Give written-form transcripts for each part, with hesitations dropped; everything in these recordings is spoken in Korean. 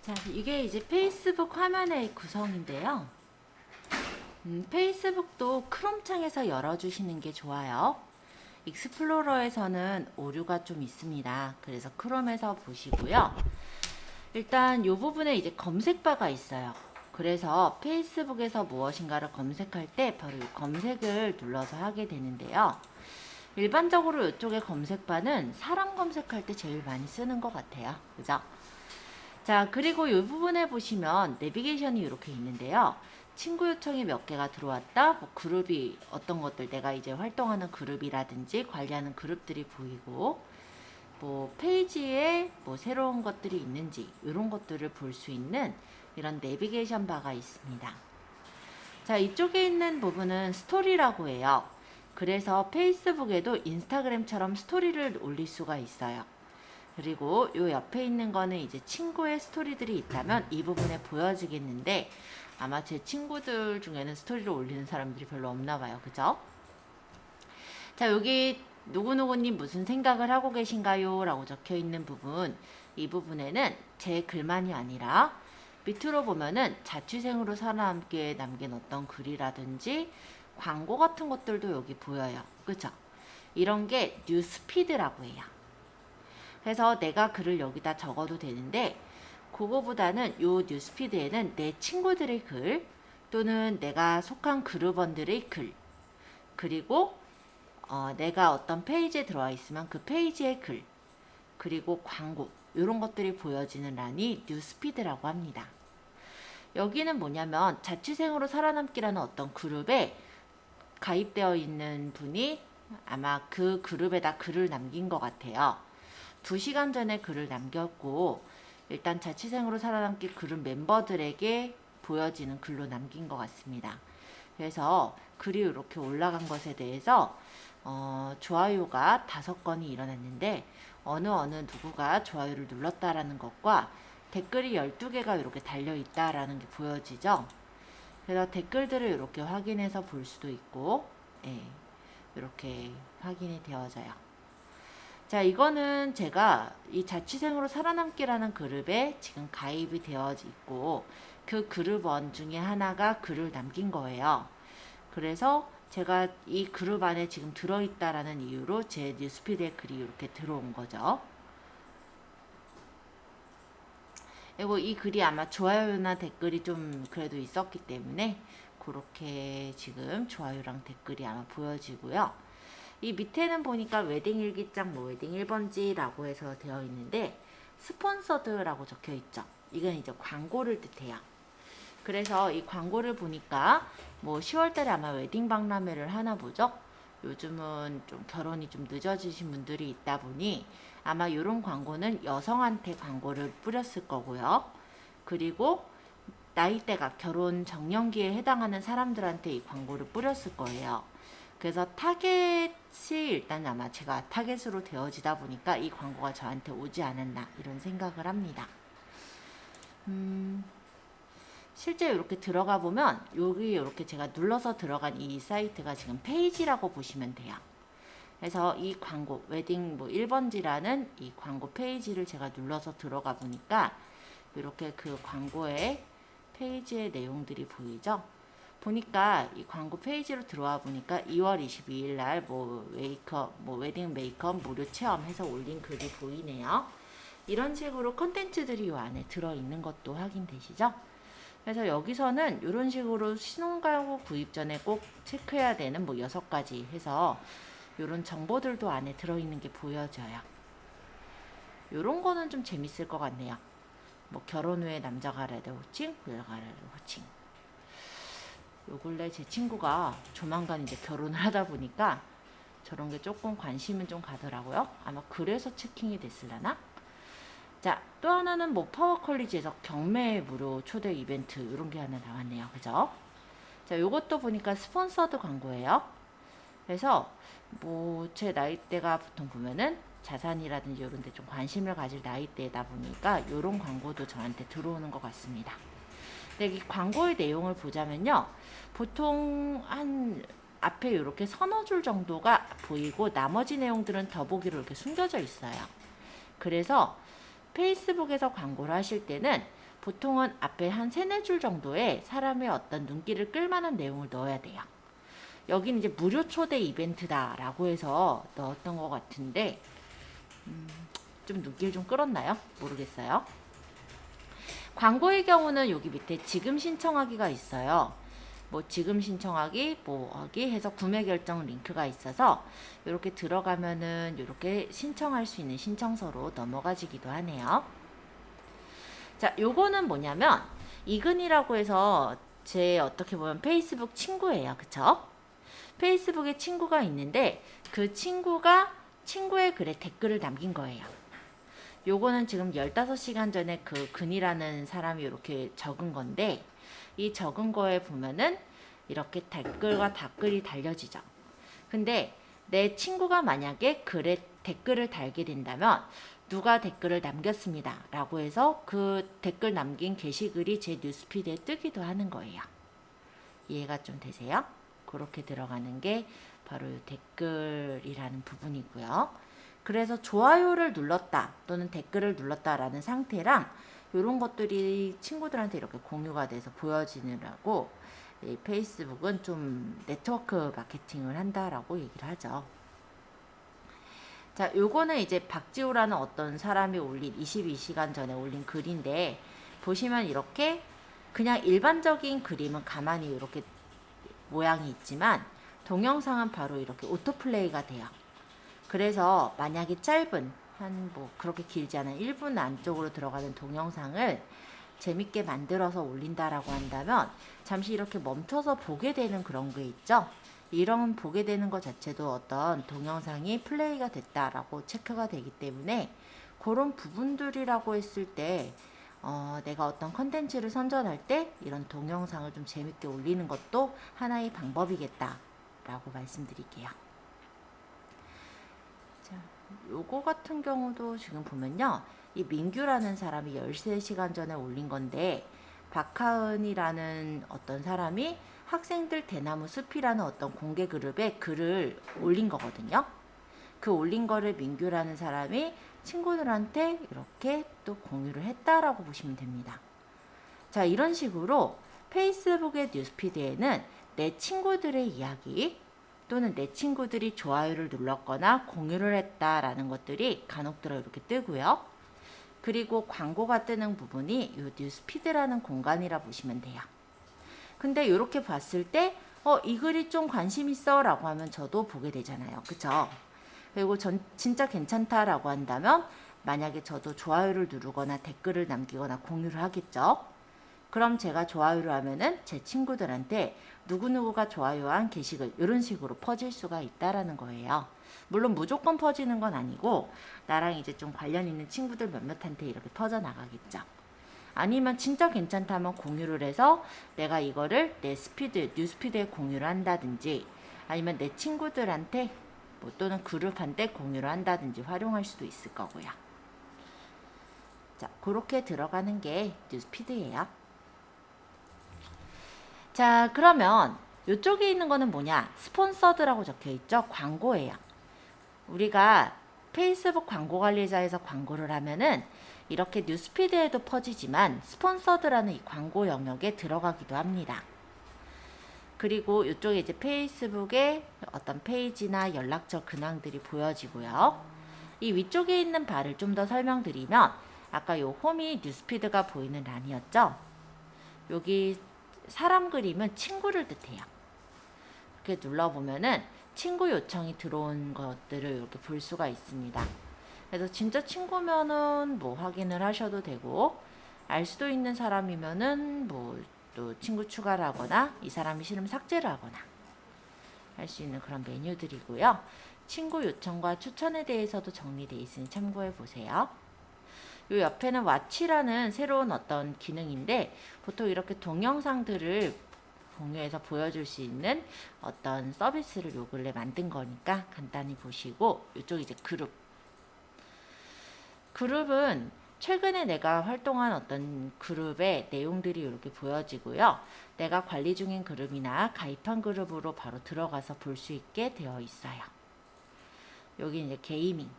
자, 이게 이제 페이스북 화면의 구성인데요. 페이스북도 크롬 창에서 열어주시는 게 좋아요. 익스플로러에서는 오류가 좀 있습니다. 그래서 크롬에서 보시고요. 일단 이 부분에 이제 검색바가 있어요. 그래서 페이스북에서 무엇인가를 검색할 때 바로 이 검색을 눌러서 하게 되는데요. 일반적으로 이쪽의 검색바는 사람 검색할 때 제일 많이 쓰는 것 같아요. 그죠? 자, 그리고 이 부분에 보시면 내비게이션이 이렇게 있는데요. 친구 요청이 몇 개가 들어왔다. 뭐 그룹이 어떤 것들 내가 이제 활동하는 그룹이라든지 관리하는 그룹들이 보이고 뭐 페이지에 뭐 새로운 것들이 있는지 이런 것들을 볼 수 있는 이런 내비게이션 바가 있습니다. 자, 이쪽에 있는 부분은 스토리라고 해요. 그래서 페이스북에도 인스타그램처럼 스토리를 올릴 수가 있어요. 그리고 요 옆에 있는 거는 이제 친구의 스토리들이 있다면 이 부분에 보여지겠는데 아마 제 친구들 중에는 스토리를 올리는 사람들이 별로 없나 봐요. 그죠? 자, 여기 누구누구님 무슨 생각을 하고 계신가요? 라고 적혀 있는 부분, 이 부분에는 제 글만이 아니라 밑으로 보면은 자취생으로 살아남기에 남긴 어떤 글이라든지 광고 같은 것들도 여기 보여요. 그죠? 이런 게 뉴스피드라고 해요. 그래서 내가 글을 여기다 적어도 되는데 그거보다는 요 뉴스피드에는 내 친구들의 글 또는 내가 속한 그룹원들의 글 그리고 내가 어떤 페이지에 들어와 있으면 그 페이지의 글 그리고 광고 이런 것들이 보여지는 란이 뉴스피드라고 합니다. 여기는 뭐냐면 자취생으로 살아남기라는 어떤 그룹에 가입되어 있는 분이 아마 그 그룹에다 글을 남긴 것 같아요. 2시간 전에 글을 남겼고 일단 자취생으로 살아남기 그룹 멤버들에게 보여지는 글로 남긴 것 같습니다. 그래서 글이 이렇게 올라간 것에 대해서 좋아요가 5건이 일어났는데 어느 누구가 좋아요를 눌렀다라는 것과 댓글이 12개가 이렇게 달려있다라는 게 보여지죠. 그래서 댓글들을 이렇게 확인해서 볼 수도 있고 예, 이렇게 확인이 되어져요. 자, 이거는 제가 이 자취생으로 살아남기라는 그룹에 지금 가입이 되어 있고 그 그룹원 중에 하나가 글을 남긴 거예요. 그래서 제가 이 그룹 안에 지금 들어있다라는 이유로 제 뉴스피드에 글이 이렇게 들어온 거죠. 그리고 이 글이 아마 좋아요나 댓글이 좀 그래도 있었기 때문에 그렇게 지금 좋아요랑 댓글이 아마 보여지고요. 이 밑에는 보니까 웨딩 일기장 뭐 웨딩 1번지라고 해서 되어 있는데 스폰서드라고 적혀 있죠. 이건 이제 광고를 뜻해요. 그래서 이 광고를 보니까 뭐 10월달에 아마 웨딩 박람회를 하나 보죠. 요즘은 좀 결혼이 좀 늦어지신 분들이 있다 보니 아마 이런 광고는 여성한테 광고를 뿌렸을 거고요. 그리고 나이대가 결혼 정년기에 해당하는 사람들한테 이 광고를 뿌렸을 거예요. 그래서 타겟이 일단 아마 제가 타겟으로 되어지다 보니까 이 광고가 저한테 오지 않았나 이런 생각을 합니다. 실제 이렇게 들어가 보면 여기 이렇게 제가 눌러서 들어간 이 사이트가 지금 페이지라고 보시면 돼요. 그래서 이 광고 웨딩 뭐 1번지라는 이 광고 페이지를 제가 눌러서 들어가 보니까 이렇게 그 광고의 페이지의 내용들이 보이죠. 보니까 이 광고 페이지로 들어와 보니까 2월 22일 날 뭐 웨딩 메이크업 무료 체험해서 올린 글이 보이네요. 이런 식으로 컨텐츠들이 이 안에 들어있는 것도 확인되시죠? 그래서 여기서는 이런 식으로 신혼가구 구입 전에 꼭 체크해야 되는 뭐 6가지 해서 이런 정보들도 안에 들어있는 게 보여져요. 이런 거는 좀 재밌을 것 같네요. 뭐 결혼 후에 남자가 레드 호칭, 여자가 레드 호칭. 요 근래 제 친구가 조만간 이제 결혼을 하다 보니까 저런 게 조금 관심은 좀 가더라고요. 아마 그래서 체킹이 됐을라나? 자, 또 하나는 뭐 파워컬리지에서 경매 무료 초대 이벤트 이런 게 하나 나왔네요. 그죠? 자, 요것도 보니까 스폰서드 광고예요. 그래서 뭐 제 나이대가 보통 보면은 자산이라든지 이런 데 좀 관심을 가질 나이대다 보니까 이런 광고도 저한테 들어오는 것 같습니다. 근데 이 광고의 내용을 보자면요. 보통 한 앞에 이렇게 서너 줄 정도가 보이고 나머지 내용들은 더보기로 이렇게 숨겨져 있어요. 그래서 페이스북에서 광고를 하실 때는 보통은 앞에 한 3-4줄 정도의 사람의 어떤 눈길을 끌만한 내용을 넣어야 돼요. 여기는 이제 무료 초대 이벤트다라고 해서 넣었던 것 같은데 좀 눈길 좀 끌었나요? 모르겠어요. 광고의 경우는 여기 밑에 지금 신청하기가 있어요. 뭐 지금 신청하기, 뭐 하기 해서 구매 결정 링크가 있어서 이렇게 들어가면은 이렇게 신청할 수 있는 신청서로 넘어가지기도 하네요. 자, 요거는 뭐냐면 이근이라고 해서 제 어떻게 보면 페이스북 친구예요. 그쵸? 페이스북에 친구가 있는데 그 친구가 친구의 글에 댓글을 남긴 거예요. 요거는 지금 15시간 전에 그 근이라는 사람이 이렇게 적은 건데 이 적은 거에 보면은 이렇게 댓글과 답글이 달려지죠. 근데 내 친구가 만약에 글에 댓글을 달게 된다면 누가 댓글을 남겼습니다 라고 해서 그 댓글 남긴 게시글이 제 뉴스피드에 뜨기도 하는 거예요. 이해가 좀 되세요? 그렇게 들어가는 게 바로 이 댓글이라는 부분이고요. 그래서 좋아요를 눌렀다 또는 댓글을 눌렀다라는 상태랑 이런 것들이 친구들한테 이렇게 공유가 돼서 보여지느라고 이 페이스북은 좀 네트워크 마케팅을 한다라고 얘기를 하죠. 자, 요거는 이제 박지우라는 어떤 사람이 올린 22시간 전에 올린 글인데 보시면 이렇게 그냥 일반적인 그림은 가만히 이렇게 모양이 있지만 동영상은 바로 이렇게 오토플레이가 돼요. 그래서 만약에 짧은 한 뭐 그렇게 길지 않은 1분 안쪽으로 들어가는 동영상을 재밌게 만들어서 올린다라고 한다면 잠시 이렇게 멈춰서 보게 되는 그런 게 있죠. 이런 보게 되는 것 자체도 어떤 동영상이 플레이가 됐다라고 체크가 되기 때문에 그런 부분들이라고 했을 때 내가 어떤 컨텐츠를 선전할 때 이런 동영상을 좀 재밌게 올리는 것도 하나의 방법이겠다라고 말씀드릴게요. 자, 요거 같은 경우도 지금 보면요. 이 민규라는 사람이 13시간 전에 올린 건데 박하은이라는 어떤 사람이 학생들 대나무 숲이라는 어떤 공개 그룹에 글을 올린 거거든요. 그 올린 거를 민규라는 사람이 친구들한테 이렇게 또 공유를 했다라고 보시면 됩니다. 자, 이런 식으로 페이스북의 뉴스피드에는 내 친구들의 이야기 또는 내 친구들이 좋아요를 눌렀거나 공유를 했다라는 것들이 간혹 들어 이렇게 뜨고요. 그리고 광고가 뜨는 부분이 이 뉴스피드라는 공간이라 보시면 돼요. 근데 이렇게 봤을 때 이 글이 좀 관심 있어 라고 하면 저도 보게 되잖아요. 그쵸? 그리고 진짜 괜찮다라고 한다면 만약에 저도 좋아요를 누르거나 댓글을 남기거나 공유를 하겠죠. 그럼 제가 좋아요를 하면은 제 친구들한테 누구누구가 좋아요한 게시글 이런 식으로 퍼질 수가 있다라는 거예요. 물론 무조건 퍼지는 건 아니고 나랑 이제 좀 관련 있는 친구들 몇몇한테 이렇게 퍼져 나가겠죠. 아니면 진짜 괜찮다면 공유를 해서 내가 이거를 내 뉴스피드에 공유를 한다든지 아니면 내 친구들한테 뭐 또는 그룹한테 공유를 한다든지 활용할 수도 있을 거고요. 자, 그렇게 들어가는 게 뉴스피드예요. 자, 그러면 이쪽에 있는 거는 뭐냐? 스폰서드라고 적혀 있죠? 광고예요. 우리가 페이스북 광고 관리자에서 광고를 하면은 이렇게 뉴스피드에도 퍼지지만 스폰서드라는 이 광고 영역에 들어가기도 합니다. 그리고 이쪽에 이제 페이스북에 어떤 페이지나 연락처 근황들이 보여지고요. 이 위쪽에 있는 바를 좀 더 설명드리면 아까 요 홈이 뉴스피드가 보이는 란이었죠? 여기 사람 그림은 친구를 뜻해요. 이렇게 눌러보면은 친구 요청이 들어온 것들을 이렇게 볼 수가 있습니다. 그래서 진짜 친구면은 뭐 확인을 하셔도 되고 알 수도 있는 사람이면은 뭐 또 친구 추가를 하거나 이 사람이 싫으면 삭제를 하거나 할 수 있는 그런 메뉴들이고요. 친구 요청과 추천에 대해서도 정리되어 있으니 참고해 보세요. 요 옆에는 왓치라는 새로운 어떤 기능인데 보통 이렇게 동영상들을 공유해서 보여줄 수 있는 어떤 서비스를 요 근래 만든 거니까 간단히 보시고 이쪽 이제 그룹은 최근에 내가 활동한 어떤 그룹의 내용들이 이렇게 보여지고요. 내가 관리 중인 그룹이나 가입한 그룹으로 바로 들어가서 볼 수 있게 되어 있어요. 여기 이제 게이밍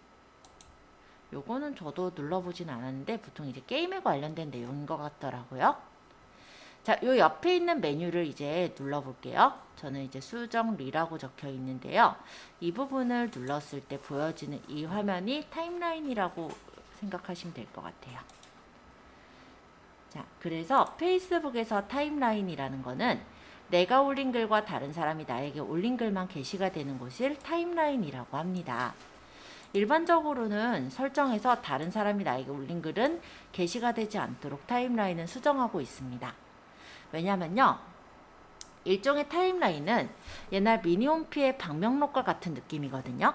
요거는 저도 눌러보진 않았는데 보통 이제 게임에 관련된 내용인 것 같더라고요. 자, 요 옆에 있는 메뉴를 이제 눌러볼게요. 저는 이제 수정리라고 적혀 있는데요. 이 부분을 눌렀을 때 보여지는 이 화면이 타임라인이라고 생각하시면 될 것 같아요. 자, 그래서 페이스북에서 타임라인이라는 거는 내가 올린 글과 다른 사람이 나에게 올린 글만 게시가 되는 곳을 타임라인이라고 합니다. 일반적으로는 설정에서 다른 사람이 나에게 올린 글은 게시가 되지 않도록 타임라인은 수정하고 있습니다. 왜냐면요, 일종의 타임라인은 옛날 미니홈피의 방명록과 같은 느낌이거든요.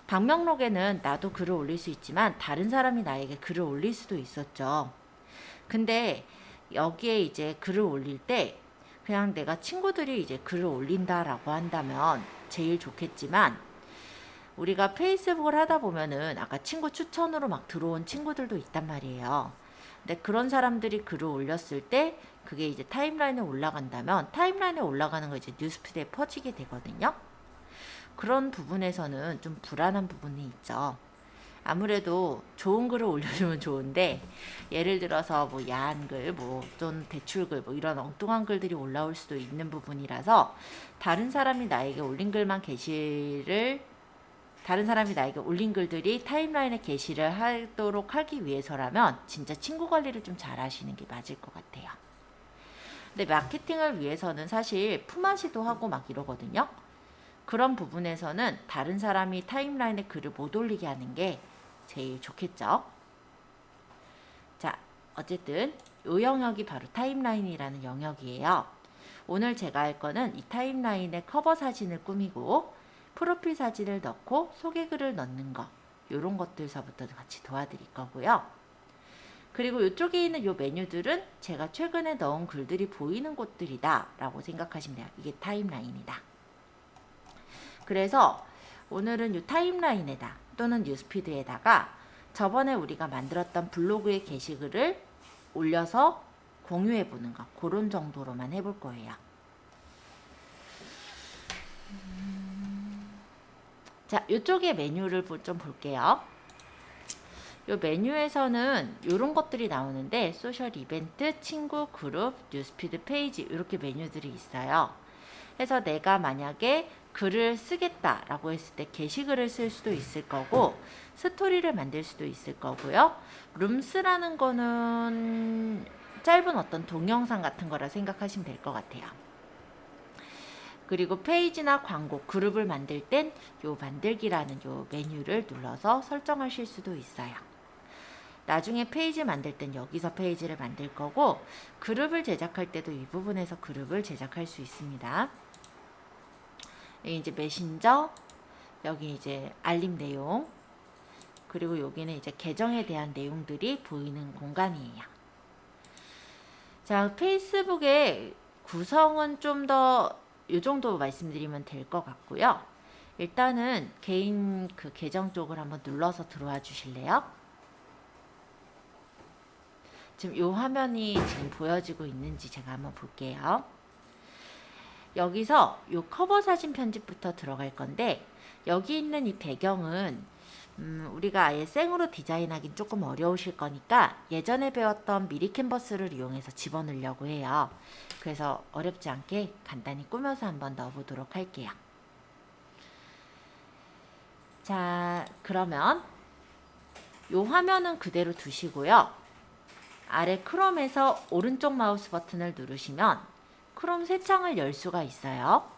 방명록에는 나도 글을 올릴 수 있지만 다른 사람이 나에게 글을 올릴 수도 있었죠. 근데 여기에 이제 글을 올릴 때 그냥 내가 친구들이 이제 글을 올린다라고 한다면 제일 좋겠지만, 우리가 페이스북을 하다 보면은 아까 친구 추천으로 막 들어온 친구들도 있단 말이에요. 근데 그런 사람들이 글을 올렸을 때 그게 이제 타임라인에 올라간다면 타임라인에 올라가는 거 이제 뉴스피드에 퍼지게 되거든요. 그런 부분에서는 좀 불안한 부분이 있죠. 아무래도 좋은 글을 올려주면 좋은데, 예를 들어서 뭐 야한 글, 뭐 좀 대출글, 뭐 이런 엉뚱한 글들이 올라올 수도 있는 부분이라서 다른 사람이 나에게 올린 글만 게시를 다른 사람이 나에게 올린 글들이 타임라인에 게시를 하도록 하기 위해서라면 진짜 친구 관리를 좀 잘 하시는 게 맞을 것 같아요. 근데 마케팅을 위해서는 사실 품앗이도 하고 막 이러거든요. 그런 부분에서는 다른 사람이 타임라인에 글을 못 올리게 하는 게 제일 좋겠죠. 자, 어쨌든 이 영역이 바로 타임라인이라는 영역이에요. 오늘 제가 할 거는 이 타임라인의 커버 사진을 꾸미고 프로필 사진을 넣고 소개글을 넣는 거, 이런 것들서부터 같이 도와드릴 거고요. 그리고 이쪽에 있는 이 메뉴들은 제가 최근에 넣은 글들이 보이는 곳들이다 라고 생각하시면 돼요. 이게 타임라인이다. 그래서 오늘은 이 타임라인에다 또는 뉴스피드에다가 저번에 우리가 만들었던 블로그의 게시글을 올려서 공유해 보는 거, 그런 정도로만 해볼 거예요. 자, 이쪽에 메뉴를 좀 볼게요. 이 메뉴에서는 이런 것들이 나오는데 소셜 이벤트, 친구, 그룹, 뉴스피드 페이지, 이렇게 메뉴들이 있어요. 그래서 내가 만약에 글을 쓰겠다라고 했을 때 게시글을 쓸 수도 있을 거고, 스토리를 만들 수도 있을 거고요. 룸스라는 거는 짧은 어떤 동영상 같은 거라 생각하시면 될 것 같아요. 그리고 페이지나 광고, 그룹을 만들 땐 요 만들기라는 요 메뉴를 눌러서 설정하실 수도 있어요. 나중에 페이지 만들 땐 여기서 페이지를 만들 거고, 그룹을 제작할 때도 이 부분에서 그룹을 제작할 수 있습니다. 여기 이제 메신저, 여기 이제 알림 내용, 그리고 여기는 이제 계정에 대한 내용들이 보이는 공간이에요. 자, 페이스북의 구성은 좀 더 이 정도 말씀드리면 될 것 같고요. 일단은 개인 그 계정 쪽을 한번 눌러서 들어와 주실래요? 지금 이 화면이 지금 보여지고 있는지 제가 한번 볼게요. 여기서 이 커버 사진 편집부터 들어갈 건데, 여기 있는 이 배경은 우리가 아예 생으로 디자인하긴 조금 어려우실 거니까 예전에 배웠던 미리 캔버스를 이용해서 집어넣으려고 해요. 그래서 어렵지 않게 간단히 꾸며서 한번 넣어보도록 할게요. 자, 그러면 이 화면은 그대로 두시고요. 아래 크롬에서 오른쪽 마우스 버튼을 누르시면 크롬 새 창을 열 수가 있어요.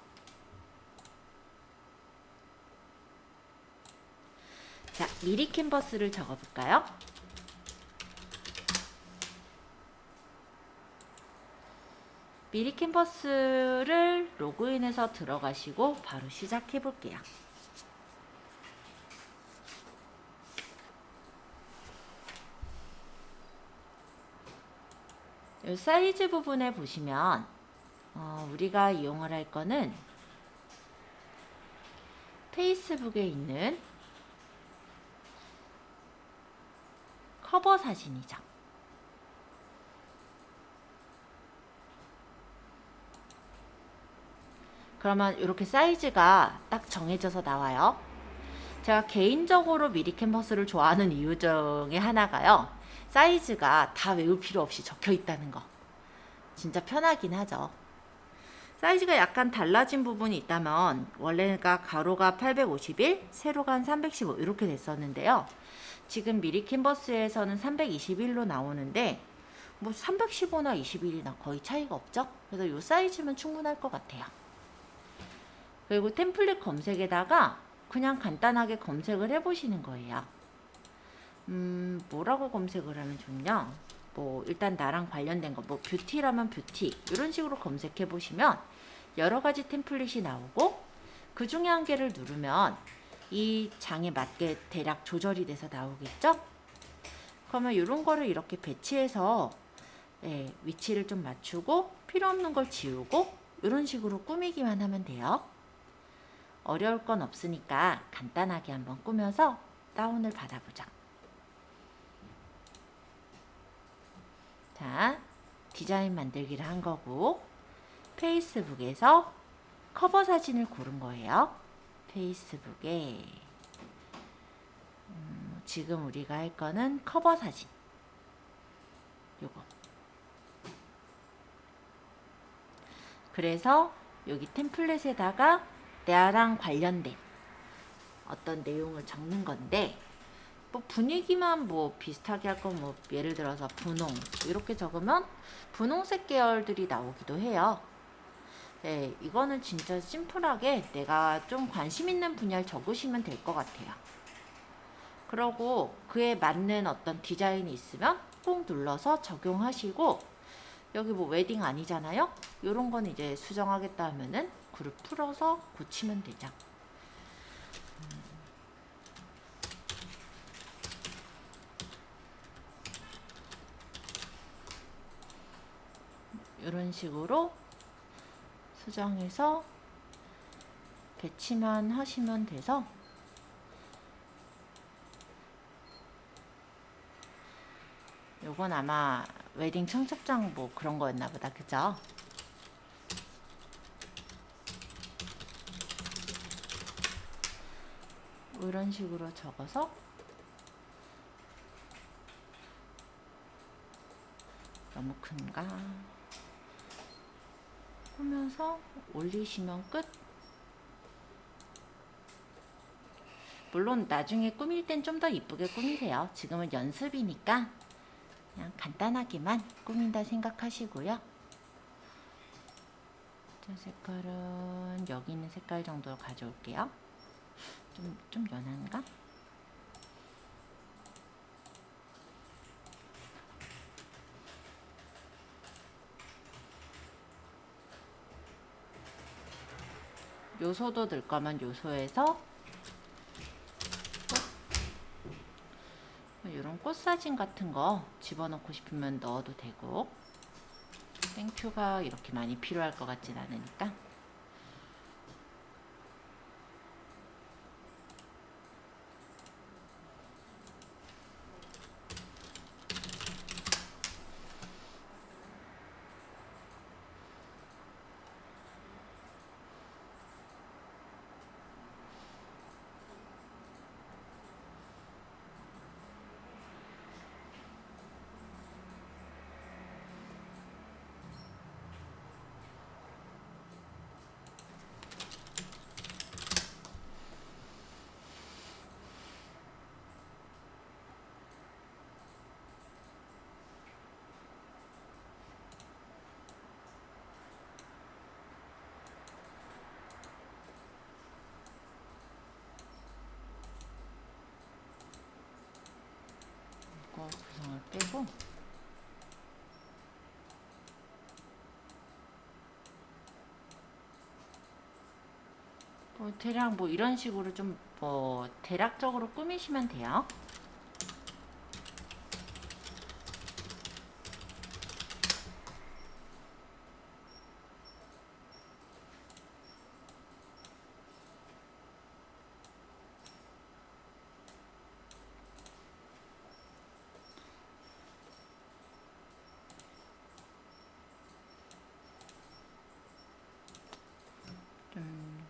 자, 미리 캔버스를 적어볼까요? 미리 캔버스를 로그인해서 들어가시고 바로 시작해 볼게요. 이 사이즈 부분에 보시면 우리가 이용을 할 거는 페이스북에 있는 커버 사진이죠. 그러면 이렇게 사이즈가 딱 정해져서 나와요. 제가 개인적으로 미리 캔버스를 좋아하는 이유 중에 하나가요. 사이즈가 다 외울 필요 없이 적혀 있다는 거. 진짜 편하긴 하죠. 사이즈가 약간 달라진 부분이 있다면 원래가 가로가 851, 세로가 한 315 이렇게 됐었는데요. 지금 미리 캔버스에서는 321로 나오는데 뭐 315나 21이나 거의 차이가 없죠. 그래서 이 사이즈면 충분할 것 같아요. 그리고 템플릿 검색에다가 그냥 간단하게 검색을 해보시는 거예요. 뭐라고 검색을 하면 좋냐? 뭐 일단 나랑 관련된 거, 뭐 뷰티라면 뷰티 이런 식으로 검색해 보시면 여러 가지 템플릿이 나오고 그 중에 한 개를 누르면 이 장에 맞게 대략 조절이 돼서 나오겠죠? 그러면 이런 거를 이렇게 배치해서 위치를 좀 맞추고 필요 없는 걸 지우고 이런 식으로 꾸미기만 하면 돼요. 어려울 건 없으니까 간단하게 한번 꾸며서 다운을 받아보자. 자, 디자인 만들기를 한 거고 페이스북에서 커버 사진을 고른 거예요. 페이스북에 지금 우리가 할 거는 커버 사진. 요거. 그래서 여기 템플릿에다가 나랑 관련된 어떤 내용을 적는 건데 뭐 분위기만 뭐 비슷하게 할 건 뭐 예를 들어서 분홍 이렇게 적으면 분홍색 계열들이 나오기도 해요. 네, 이거는 진짜 심플하게 내가 좀 관심 있는 분야를 적으시면 될 것 같아요. 그러고 그에 맞는 어떤 디자인이 있으면 꼭 눌러서 적용하시고 여기 뭐 웨딩 아니잖아요? 이런 건 이제 수정하겠다 하면은 그룹 풀어서 고치면 되죠. 이런 식으로 수정해서 배치만 하시면 돼서 요건 아마 웨딩 청첩장 뭐 그런 거였나 보다. 그죠? 이런 식으로 적어서 너무 큰가? 꾸며서 올리시면 끝. 물론 나중에 꾸밀 땐 좀 더 이쁘게 꾸미세요. 지금은 연습이니까 그냥 간단하게만 꾸민다 생각하시고요. 저 색깔은 여기 있는 색깔 정도로 가져올게요. 좀 연한가? 요소도 넣을 거면 요소에서 이런 꽃사진 같은 거 집어넣고 싶으면 넣어도 되고 땡큐가 이렇게 많이 필요할 것 같진 않으니까 이거 구성을 빼고 대략 뭐 이런 식으로 좀 뭐 대략적으로 꾸미시면 돼요.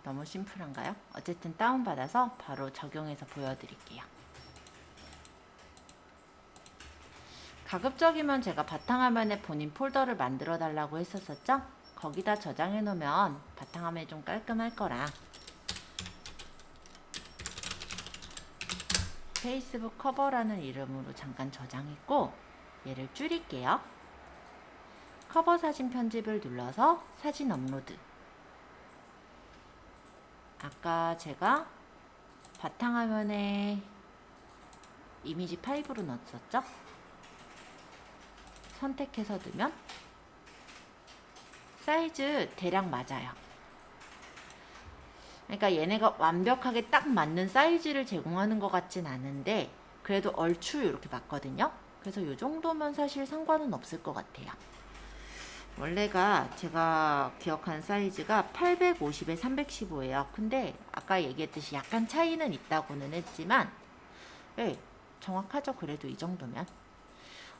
너무 심플한가요? 어쨌든 다운받아서 바로 적용해서 보여드릴게요. 가급적이면 제가 바탕화면에 본인 폴더를 만들어 달라고 했었었죠? 거기다 저장해 놓으면 바탕화면이 좀 깔끔할 거라. 페이스북 커버라는 이름으로 잠깐 저장했고 얘를 줄일게요. 커버 사진 편집을 눌러서 사진 업로드. 아까 제가 바탕화면에 이미지 5로 넣었었죠? 선택해서 넣으면 사이즈 대략 맞아요. 그러니까 얘네가 완벽하게 딱 맞는 사이즈를 제공하는 것 같진 않은데 그래도 얼추 이렇게 맞거든요. 그래서 이 정도면 사실 상관은 없을 것 같아요. 원래가 제가 기억하는 사이즈가 850에 315예요. 근데 아까 얘기했듯이 약간 차이는 있다고는 했지만 네, 정확하죠. 그래도 이 정도면.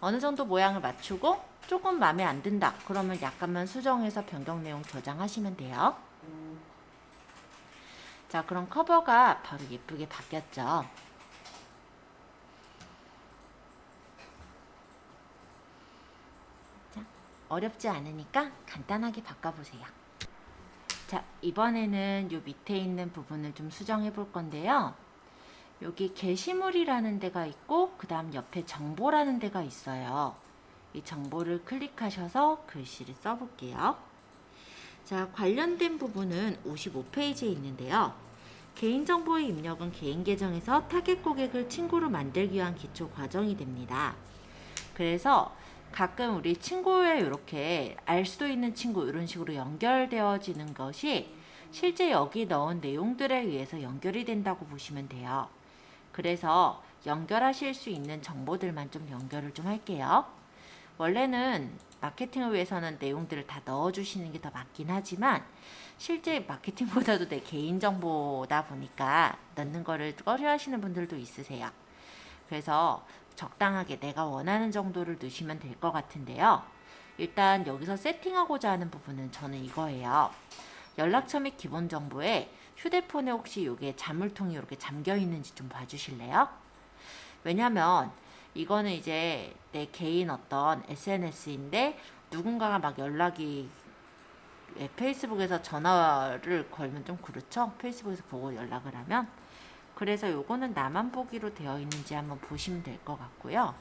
어느 정도 모양을 맞추고 조금 마음에 안 든다. 그러면 약간만 수정해서 변경 내용 저장하시면 돼요. 자, 그럼 커버가 바로 예쁘게 바뀌었죠. 자, 어렵지 않으니까 간단하게 바꿔보세요. 자, 이번에는 요 밑에 있는 부분을 좀 수정해 볼 건데요. 여기 게시물이라는 데가 있고 그 다음 옆에 정보라는 데가 있어요. 이 정보를 클릭하셔서 글씨를 써볼게요. 자, 관련된 부분은 55페이지에 있는데요. 개인정보의 입력은 개인 계정에서 타겟 고객을 친구로 만들기 위한 기초 과정이 됩니다. 그래서 가끔 우리 친구에 이렇게 알 수도 있는 친구 이런 식으로 연결되어지는 것이 실제 여기 넣은 내용들에 의해서 연결이 된다고 보시면 돼요. 그래서 연결하실 수 있는 정보들만 좀 연결을 좀 할게요. 원래는 마케팅을 위해서는 내용들을 다 넣어주시는 게 더 맞긴 하지만 실제 마케팅보다도 내 개인정보다 보니까 넣는 거를 꺼려 하시는 분들도 있으세요. 그래서 적당하게 내가 원하는 정도를 넣으시면 될 것 같은데요. 일단 여기서 세팅하고자 하는 부분은 저는 이거예요. 연락처 및 기본 정보에 휴대폰에 혹시 이게 자물통이 이렇게 잠겨 있는지 좀 봐주실래요? 왜냐면 이거는 이제 내 개인 어떤 SNS인데 누군가가 막 연락이 페이스북에서 전화를 걸면 좀 그렇죠? 페이스북에서 보고 연락을 하면. 그래서 요거는 나만 보기로 되어 있는지 한번 보시면 될 것 같고요.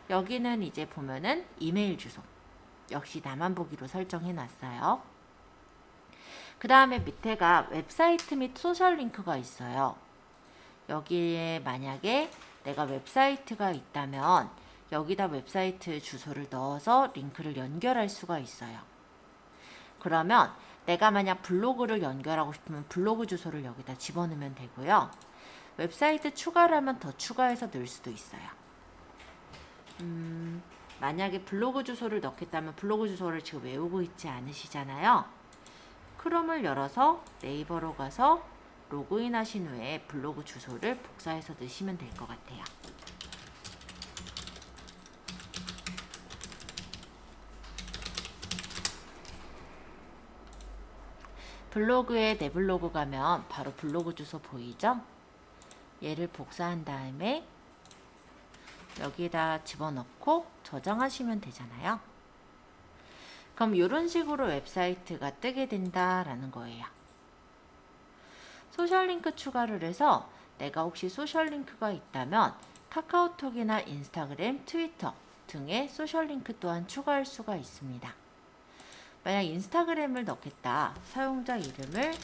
여기는 이제 보면은 이메일 주소. 역시 나만 보기로 설정해 놨어요. 그 다음에 밑에가 웹사이트 및 소셜 링크가 있어요. 여기에 만약에 내가 웹사이트가 있다면 여기다 웹사이트 주소를 넣어서 링크를 연결할 수가 있어요. 그러면 내가 만약 블로그를 연결하고 싶으면 블로그 주소를 여기다 집어넣으면 되고요. 웹사이트 추가를 하면 더 추가해서 넣을 수도 있어요. 만약에 블로그 주소를 넣겠다면 블로그 주소를 지금 외우고 있지 않으시잖아요. 크롬을 열어서 네이버로 가서 로그인 하신 후에 블로그 주소를 복사해서 넣으시면 될 것 같아요. 블로그에 내 블로그 가면 바로 블로그 주소 보이죠? 얘를 복사한 다음에 여기다 집어넣고 저장하시면 되잖아요. 그럼 이런 식으로 웹사이트가 뜨게 된다라는 거예요. 소셜링크 추가를 해서 내가 혹시 소셜링크가 있다면 카카오톡이나 인스타그램, 트위터 등의 소셜링크 또한 추가할 수가 있습니다. 만약 인스타그램을 넣겠다. 사용자 이름을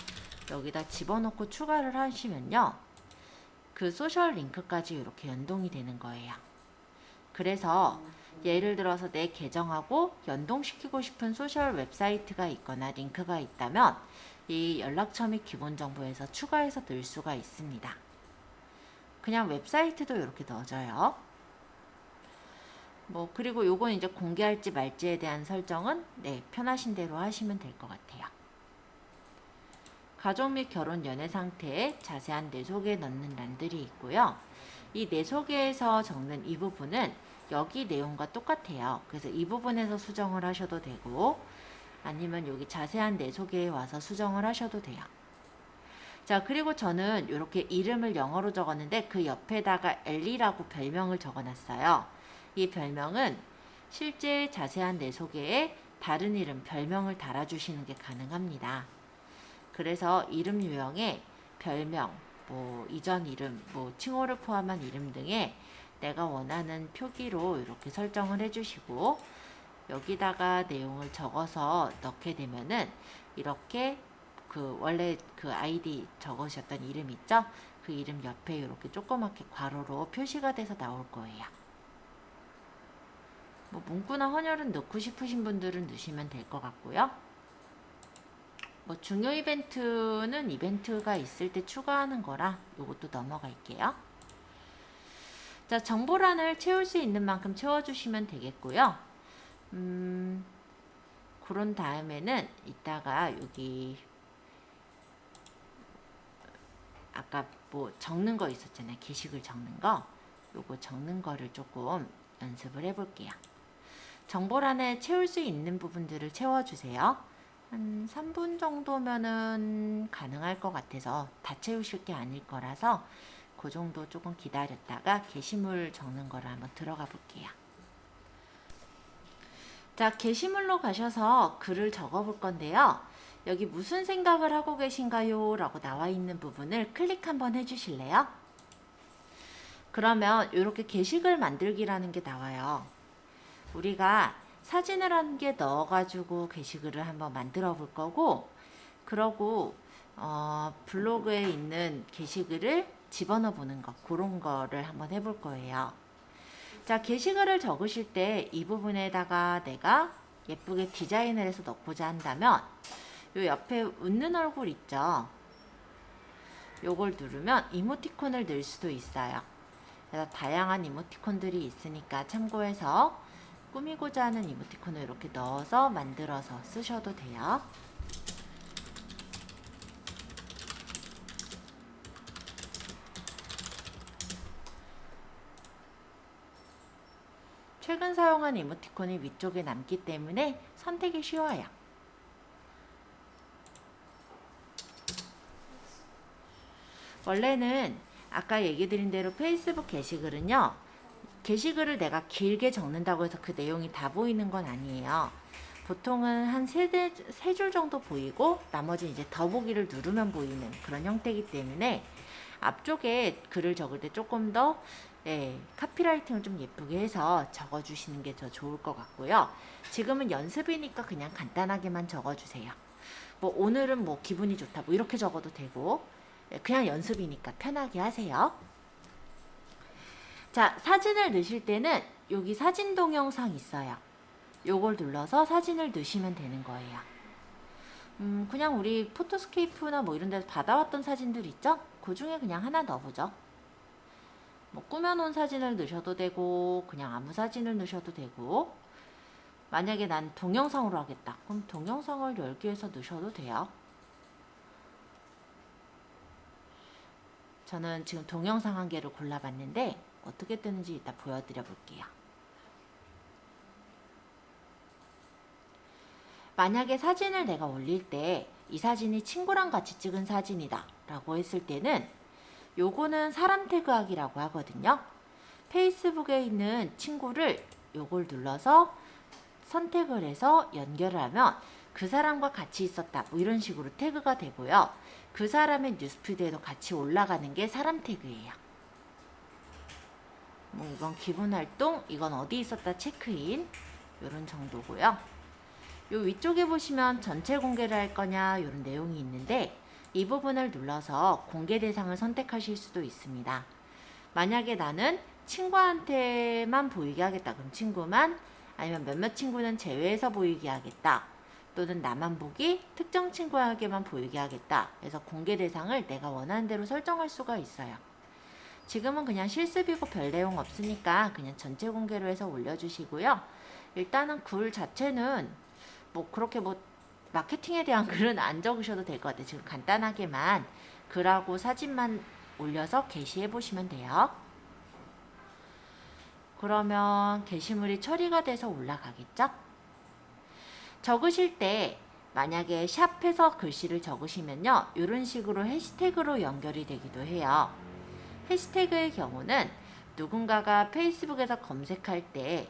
여기다 집어넣고 추가를 하시면요. 그 소셜 링크까지 이렇게 연동이 되는 거예요. 그래서 예를 들어서 내 계정하고 연동시키고 싶은 소셜 웹사이트가 있거나 링크가 있다면 이 연락처 및 기본 정보에서 추가해서 넣을 수가 있습니다. 그냥 웹사이트도 이렇게 넣어줘요. 그리고 요건 이제 공개할지 말지에 대한 설정은 편하신 대로 하시면 될 것 같아요. 가족 및 결혼 연애 상태에 자세한 내 소개 넣는 란들이 있고요. 이 내 소개에서 적는 이 부분은 여기 내용과 똑같아요. 그래서 이 부분에서 수정을 하셔도 되고 아니면 여기 자세한 내 소개에 와서 수정을 하셔도 돼요. 자, 그리고 저는 이렇게 이름을 영어로 적었는데 그 옆에다가 엘리라고 별명을 적어놨어요. 이 별명은 실제 자세한 내 소개에 다른 이름, 별명을 달아주시는 게 가능합니다. 그래서 이름 유형에 별명, 뭐 이전 이름, 뭐 칭호를 포함한 이름 등에 내가 원하는 표기로 이렇게 설정을 해주시고 여기다가 내용을 적어서 넣게 되면은 이렇게 그 원래 그 아이디 적으셨던 이름 있죠? 그 이름 옆에 이렇게 조그맣게 괄호로 표시가 돼서 나올 거예요. 뭐 문구나 헌혈은 넣고 싶으신 분들은 넣으시면 될 것 같고요. 뭐 중요 이벤트는 이벤트가 있을 때 추가하는 거라 이것도 넘어갈게요. 자, 정보란을 채울 수 있는 만큼 채워주시면 되겠고요. 그런 다음에는 이따가 여기 아까 뭐 적는 거 있었잖아요. 게시글 적는 거. 요거 적는 거를 조금 연습을 해볼게요. 정보란에 채울 수 있는 부분들을 채워주세요. 한 3분 정도면은 가능할 것 같아서 다 채우실 게 아닐 거라서 그 정도 조금 기다렸다가 게시물 적는 거를 한번 들어가 볼게요. 자, 게시물로 가셔서 글을 적어 볼 건데요. 여기 무슨 생각을 하고 계신가요? 라고 나와 있는 부분을 클릭 한번 해주실래요? 그러면 이렇게 게시글 만들기라는 게 나와요. 우리가 사진을 한 개 넣어가지고 게시글을 한번 만들어 볼 거고, 그러고 블로그에 있는 게시글을 집어넣어 보는 거, 그런 거를 한번 해볼 거예요. 자, 게시글을 적으실 때 이 부분에다가 내가 예쁘게 디자인을 해서 넣고자 한다면 요 옆에 웃는 얼굴 있죠? 요걸 누르면 이모티콘을 넣을 수도 있어요. 그래서 다양한 이모티콘들이 있으니까 참고해서 꾸미고자 하는 이모티콘을 이렇게 넣어서 만들어서 쓰셔도 돼요. 최근 사용한 이모티콘이 위쪽에 남기 때문에 선택이 쉬워요. 원래는 아까 얘기 드린 대로 페이스북 게시글은요, 게시글을 내가 길게 적는다고 해서 그 내용이 다 보이는 건 아니에요. 보통은 한 세 줄 정도 보이고 나머지 이제 더보기를 누르면 보이는 그런 형태이기 때문에 앞쪽에 글을 적을 때 조금 더 카피라이팅을 좀 예쁘게 해서 적어주시는 게 더 좋을 것 같고요. 지금은 연습이니까 그냥 간단하게만 적어주세요. 뭐 오늘은 뭐 기분이 좋다 뭐 이렇게 적어도 되고 그냥 연습이니까 편하게 하세요. 자, 사진을 넣으실 때는 여기 사진 동영상 있어요. 요걸 눌러서 사진을 넣으시면 되는 거예요. 그냥 우리 포토스케이프나 뭐 이런 데서 받아왔던 사진들 있죠? 그 중에 그냥 하나 넣어보죠. 뭐 꾸며놓은 사진을 넣으셔도 되고 그냥 아무 사진을 넣으셔도 되고 만약에 난 동영상으로 하겠다. 그럼 동영상을 10개에서 넣으셔도 돼요. 저는 지금 동영상 한 개를 골라봤는데 어떻게 뜨는지 이따 보여드려 볼게요. 만약에 사진을 내가 올릴 때 이 사진이 친구랑 같이 찍은 사진이다 라고 했을 때는 요거는 사람 태그하기라고 하거든요. 페이스북에 있는 친구를 요걸 눌러서 선택을 해서 연결을 하면 그 사람과 같이 있었다 뭐 이런 식으로 태그가 되고요. 그 사람의 뉴스피드에도 같이 올라가는 게 사람 태그예요. 뭐 이건 기본 활동, 이건 어디 있었다 체크인 이런 정도고요. 요 위쪽에 보시면 전체 공개를 할 거냐 이런 내용이 있는데 이 부분을 눌러서 공개 대상을 선택하실 수도 있습니다. 만약에 나는 친구한테만 보이게 하겠다. 그럼 친구만, 아니면 몇몇 친구는 제외해서 보이게 하겠다. 또는 나만 보기, 특정 친구에게만 보이게 하겠다. 그래서 공개 대상을 내가 원하는 대로 설정할 수가 있어요. 지금은 그냥 실습이고 별 내용 없으니까 그냥 전체 공개로 해서 올려주시고요. 일단은 글 자체는 뭐 그렇게 뭐 마케팅에 대한 글은 안 적으셔도 될 것 같아요. 지금 간단하게만 글하고 사진만 올려서 게시해 보시면 돼요. 그러면 게시물이 처리가 돼서 올라가겠죠? 적으실 때 만약에 샵해서 글씨를 적으시면요, 이런 식으로 해시태그로 연결이 되기도 해요. 해시태그의 경우는 누군가가 페이스북에서 검색할 때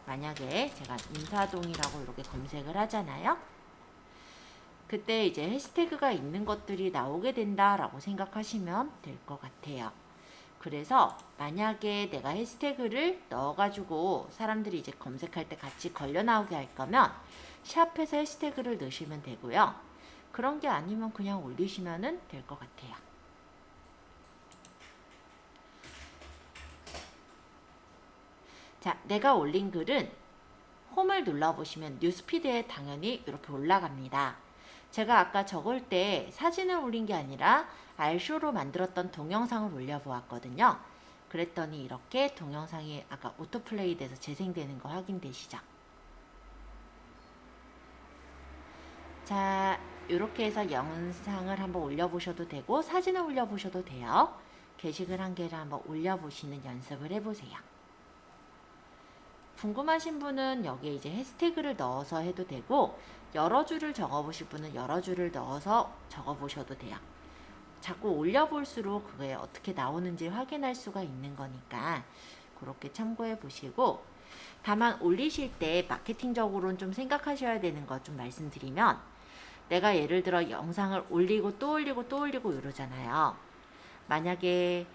만약에 제가 인사동이라고 이렇게 검색을 하잖아요. 그때 이제 해시태그가 있는 것들이 나오게 된다라고 생각하시면 될 것 같아요. 그래서 만약에 내가 해시태그를 넣어가지고 사람들이 이제 검색할 때 같이 걸려 나오게 할 거면 샵에서 해시태그를 넣으시면 되고요. 그런 게 아니면 그냥 올리시면 될 것 같아요. 자, 내가 올린 글은 홈을 눌러보시면 뉴스피드에 당연히 이렇게 올라갑니다. 제가 아까 적을 때 사진을 올린 게 아니라 알쇼로 만들었던 동영상을 올려보았거든요. 그랬더니 이렇게 동영상이 아까 오토플레이 돼서 재생되는 거 확인되시죠? 자, 이렇게 해서 영상을 한번 올려보셔도 되고 사진을 올려보셔도 돼요. 게시글 한 개를 한번 올려보시는 연습을 해보세요. 궁금하신 분은 여기에 이제 해시태그를 넣어서 해도 되고 여러 줄을 적어보실 분은 여러 줄을 넣어서 적어보셔도 돼요. 자꾸 올려볼수록 그게 어떻게 나오는지 확인할 수가 있는 거니까 그렇게 참고해 보시고, 다만 올리실 때 마케팅적으로는 좀 생각하셔야 되는 거 좀 말씀드리면, 내가 예를 들어 영상을 올리고 또 올리고 또 올리고 이러잖아요. 만약에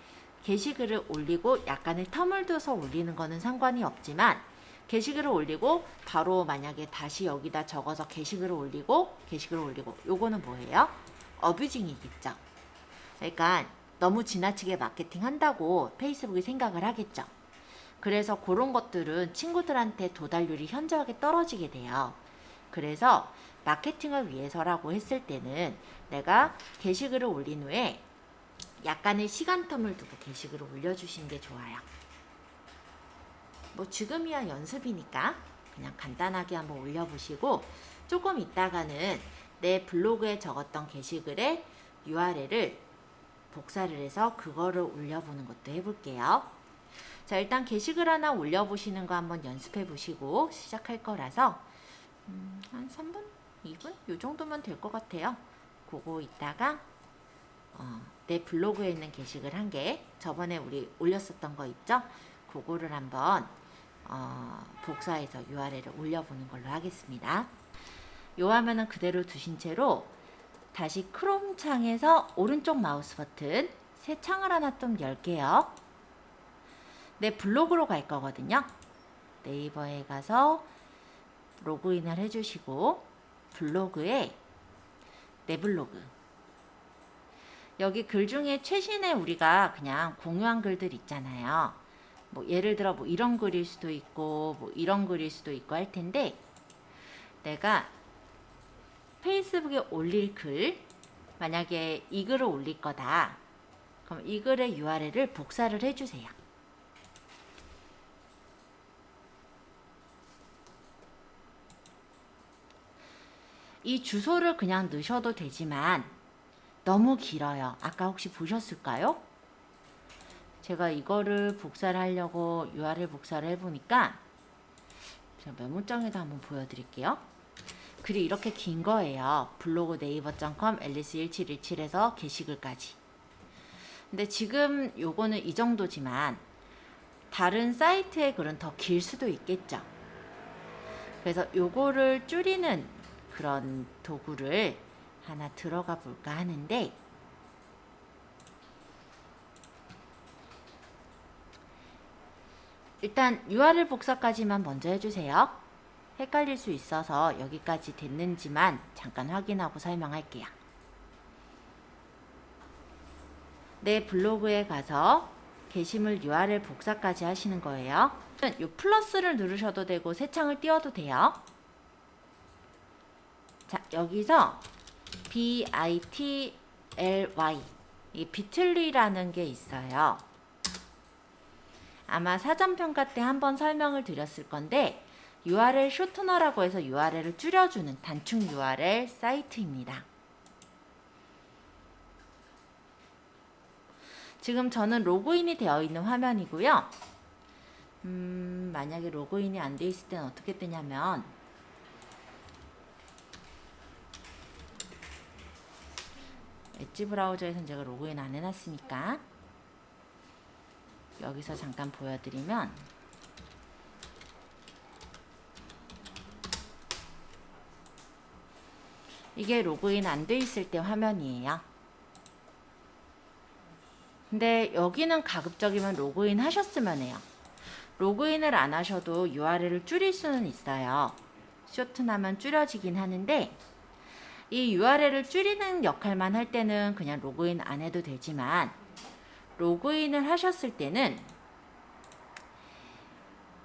게시글을 올리고 약간의 텀을 둬서 올리는 거는 상관이 없지만 게시글을 올리고 바로 만약에 다시 여기다 적어서 게시글을 올리고 요거는 뭐예요? 어뷰징이겠죠. 그러니까 너무 지나치게 마케팅 한다고 페이스북이 생각을 하겠죠. 그래서 그런 것들은 친구들한테 도달률이 현저하게 떨어지게 돼요. 그래서 마케팅을 위해서라고 했을 때는 내가 게시글을 올린 후에 약간의 시간 텀을 두고 게시글을 올려주시는 게 좋아요. 뭐 지금이야 연습이니까 그냥 간단하게 한번 올려보시고, 조금 있다가는 내 블로그에 적었던 게시글의 URL을 복사를 해서 그거를 올려보는 것도 해볼게요. 자, 일단 게시글 하나 올려보시는 거 한번 연습해 보시고 시작할 거라서 한 3분? 2분? 요 정도면 될 것 같아요. 그거 있다가 내 블로그에 있는 게시글 한 개, 저번에 우리 올렸었던 거 있죠? 그거를 한번 복사해서 URL을 올려보는 걸로 하겠습니다. 요 화면은 그대로 두신 채로 다시 크롬 창에서 오른쪽 마우스 버튼 새 창을 하나 좀 열게요. 내 블로그로 갈 거거든요. 네이버에 가서 로그인을 해주시고 블로그에 내 블로그, 여기 글 중에 최신에 우리가 그냥 공유한 글들 있잖아요. 뭐 예를 들어 뭐 이런 글일 수도 있고 뭐 이런 글일 수도 있고 할 텐데, 내가 페이스북에 올릴 글, 만약에 이 글을 올릴 거다. 그럼 이 글의 URL을 복사를 해주세요. 이 주소를 그냥 넣으셔도 되지만 너무 길어요. 아까 혹시 보셨을까요? 제가 이거를 복사를 하려고 URL 복사를 해보니까 제가 메모장에다 한번 보여드릴게요. 글이 이렇게 긴 거예요. 블로그 네이버.com 앨리스1717에서 게시글까지. 근데 지금 요거는 이 정도지만 다른 사이트의 글은 더 길 수도 있겠죠. 그래서 요거를 줄이는 그런 도구를 하나 들어가 볼까 하는데, 일단 URL 복사까지만 먼저 해주세요. 헷갈릴 수 있어서 여기까지 됐는지만 잠깐 확인하고 설명할게요. 내 블로그에 가서 게시물 URL 복사까지 하시는 거예요. 이 플러스를 누르셔도 되고 새 창을 띄워도 돼요. 자, 여기서 bitly, 이 비틀리라는 게 있어요. 아마 사전평가 때 한번 설명을 드렸을 건데 URL 쇼트너라고 해서 URL을 줄여주는 단축 URL 사이트입니다. 지금 저는 로그인이 되어 있는 화면이고요. 만약에 로그인이 안 돼 있을 때는 어떻게 뜨냐면 엣지 브라우저에서는 제가 로그인 안 해놨으니까 여기서 잠깐 보여드리면 이게 로그인 안 돼 있을 때 화면이에요. 근데 여기는 가급적이면 로그인 하셨으면 해요. 로그인을 안 하셔도 URL을 줄일 수는 있어요. 쇼트나면 줄여지긴 하는데 이 URL을 줄이는 역할만 할 때는 그냥 로그인 안 해도 되지만 로그인을 하셨을 때는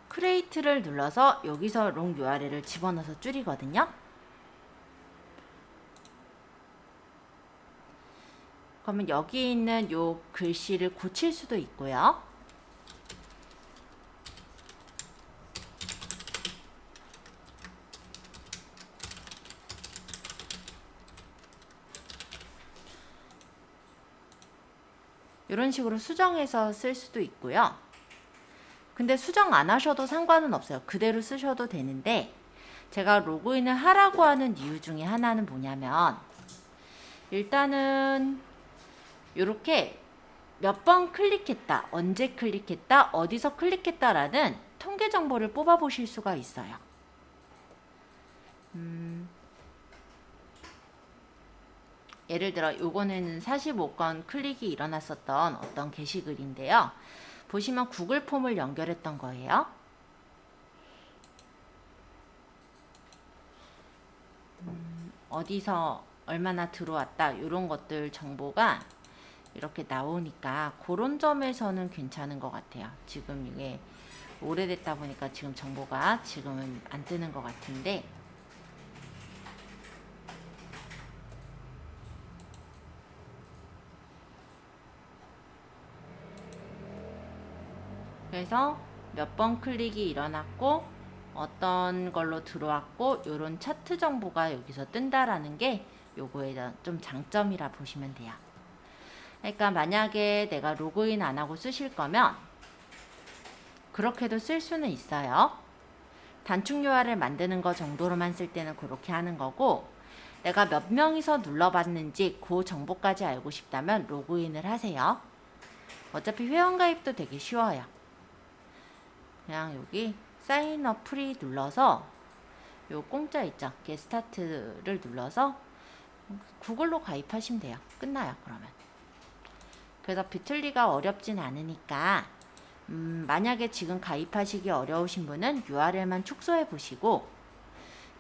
크리에이트를 눌러서 여기서 롱 URL을 집어넣어서 줄이거든요. 그러면 여기 있는 요 글씨를 고칠 수도 있고요. 이런 식으로 수정해서 쓸 수도 있고요. 근데 수정 안 하셔도 상관은 없어요. 그대로 쓰셔도 되는데 제가 로그인을 하라고 하는 이유 중에 하나는 뭐냐면 일단은 이렇게 몇 번 클릭했다, 언제 클릭했다, 어디서 클릭했다라는 통계 정보를 뽑아 보실 수가 있어요. 예를 들어 요거는 45건 클릭이 일어났었던 어떤 게시글인데요. 보시면 구글 폼을 연결했던 거예요. 어디서 얼마나 들어왔다 이런 것들 정보가 이렇게 나오니까 그런 점에서는 괜찮은 것 같아요. 지금 이게 오래됐다 보니까 지금 정보가 지금은 안 뜨는 것 같은데 그래서 몇 번 클릭이 일어났고 어떤 걸로 들어왔고 이런 차트 정보가 여기서 뜬다라는 게 요거에 좀 장점이라 보시면 돼요. 그러니까 만약에 내가 로그인 안 하고 쓰실 거면 그렇게도 쓸 수는 있어요. 단축 URL 만드는 거 정도로만 쓸 때는 그렇게 하는 거고 내가 몇 명이서 눌러봤는지 그 정보까지 알고 싶다면 로그인을 하세요. 어차피 회원가입도 되게 쉬워요. 그냥 여기 사인업 프리 눌러서 요 공짜 있죠? 게스타트를 눌러서 구글로 가입하시면 돼요. 끝나요. 그러면. 그래서 비틀리가 어렵진 않으니까 만약에 지금 가입하시기 어려우신 분은 URL만 축소해 보시고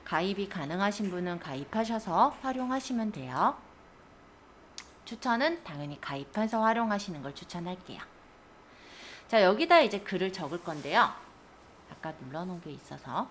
가입이 가능하신 분은 가입하셔서 활용하시면 돼요. 추천은 당연히 가입해서 활용하시는 걸 추천할게요. 자, 여기다 이제 글을 적을 건데요. 아까 눌러놓은 게 있어서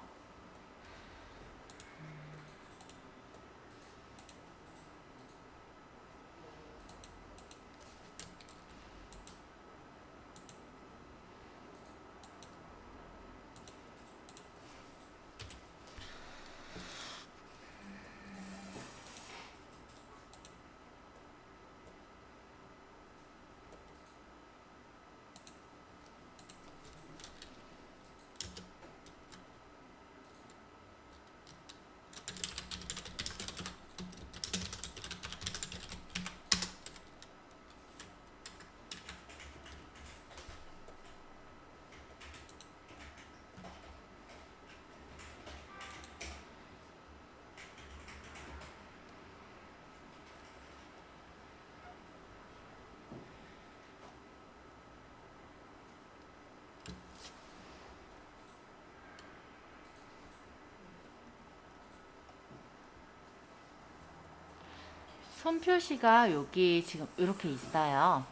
손 표시가 여기 지금 이렇게 있어요.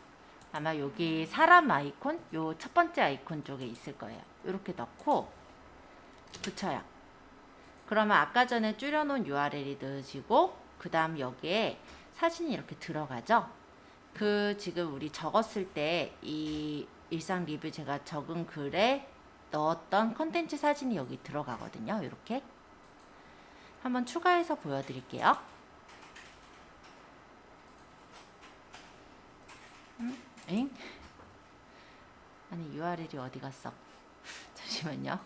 아마 여기 사람 아이콘, 요 첫 번째 아이콘 쪽에 있을 거예요. 이렇게 넣고 붙여요. 그러면 아까 전에 줄여놓은 URL이 넣어지고 그 다음 여기에 사진이 이렇게 들어가죠. 그 지금 우리 적었을 때 이 일상 리뷰 제가 적은 글에 넣었던 컨텐츠 사진이 여기 들어가거든요. 이렇게 한번 추가해서 보여드릴게요. 엥? 아니 URL이 어디 갔어? 잠시만요.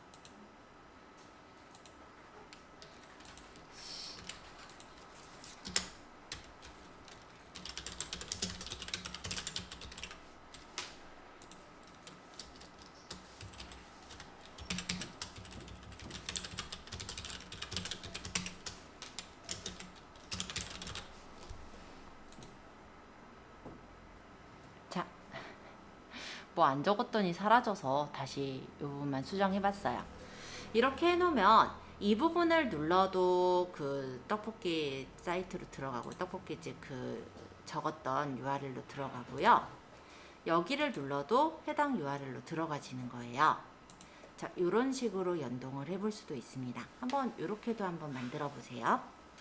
뭐 안 적었더니 사라져서 다시 이 부분만 수정해봤어요. 이렇게 해놓으면 이 부분을 눌러도 그 떡볶이 사이트로 들어가고 떡볶이집 그 적었던 URL로 들어가고요. 여기를 눌러도 해당 URL로 들어가지는 거예요. 자, 이런 식으로 연동을 해볼 수도 있습니다. 한번 이렇게도 한번 만들어 보세요.